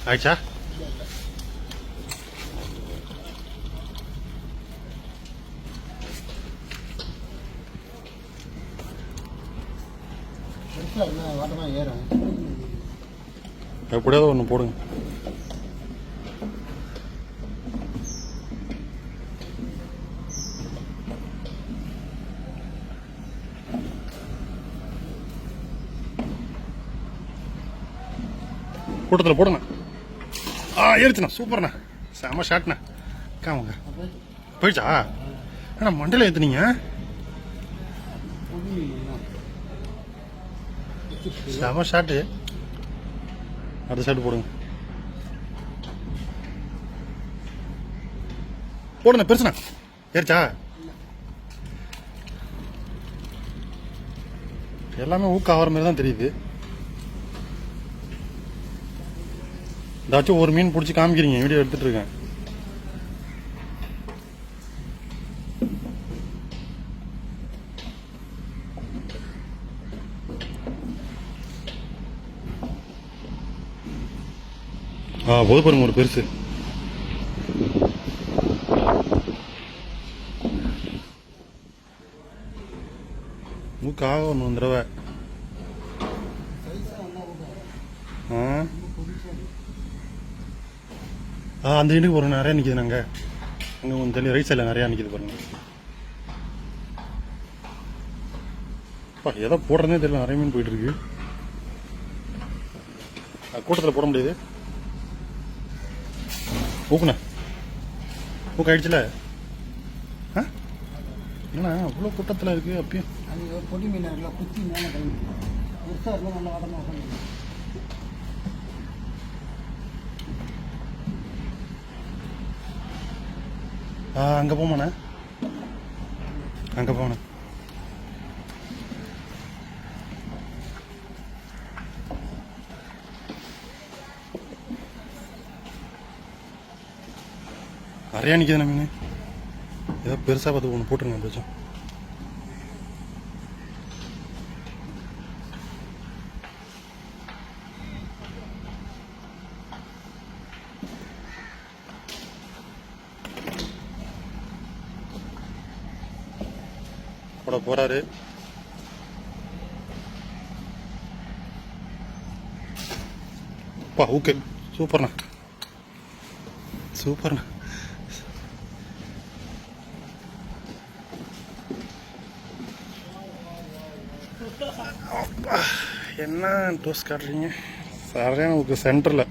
ஆயிடுச்சா? எப்படியாவது ஒன்று போடுங்க. கூட்டத்தில் போடுங்க. ஏறிச்சுண்ணா, சூப்பர்ண்ணா, செம ஷாட்ண்ணா. காமங்க போயிடுச்சா? ஏன்னா மண்டையில் ஏற்றுனீங்க. செம ஷாட்டு. அடுத்த ஷாட்டு போடுங்க. போடுண்ணா, பெருசுண்ணா. ஏறிச்சா? எல்லாமே ஊக்க ஆகிற மாதிரி தான் தெரியுது. ஏதாச்சும் ஒரு மீன் பிடிச்சி காமிக்கிறீங்க, வீடியோ எடுத்துட்டு இருக்கேன். போது பாருங்க, ஒரு பெருசு. மூக்காக ஒன்று தடவை. அந்த வீட்டுக்கு போகிறோம், நிறையா நிற்கிது. நாங்கள் அங்கே கொஞ்சம் தெரியல, ரைட் சைடில் நிறையா நிற்கிது பாருங்க. எதோ போடுறதே தெரியல, நிறைய மீன் போயிட்டு இருக்கு. கூட்டத்தில் போட முடியாது. ஊக்குண்ணா, ஊக்க ஆயிடுச்சுல. என்னண்ணா அவ்வளோ கூட்டத்தில் இருக்குது அப்பயும்? அது பொடி மீன் இருக்கலாம், குத்தி மேலே கழிவு பெருசாக இருந்தால் நல்லா வடமாக. அங்கே போமாண்ணா, அங்கே போண்ணா. நிறையா நிற்கிதுண்ணா மீன். ஏதோ பெருசாக பார்த்து ஒன்று போட்டுருங்க ஏதாச்சும். போட போறாரு. ஓகே, சூப்பர்ண்ணா, சூப்பர்ண்ணா. என்ன டோஸ் காட்டுறீங்க? சரியான சென்டரில்